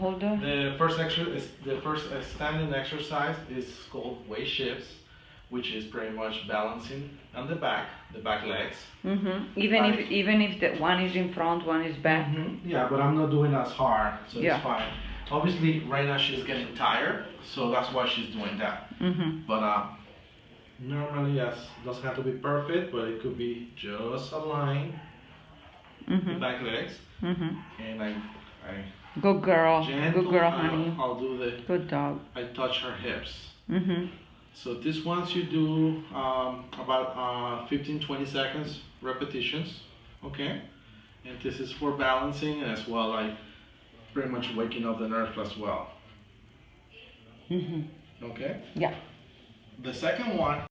Hold on. The first standing exercise is called weight shifts, which is pretty much balancing on the back legs. Even if the one is in front, one is back. Yeah, but I'm not doing as hard, so Yeah. it's fine. Obviously, right now she's getting tired, so that's why she's doing that. But normally, yes, doesn't have to be perfect, but it could be just a line, the back legs, and I Good girl. gentle, Good girl, honey. I'll do the. Good dog. I touch her hips. So this ones you do about 15-20 seconds repetitions, okay? And this is for balancing as well, like pretty much waking up the nerves as well. Okay? Yeah. The second one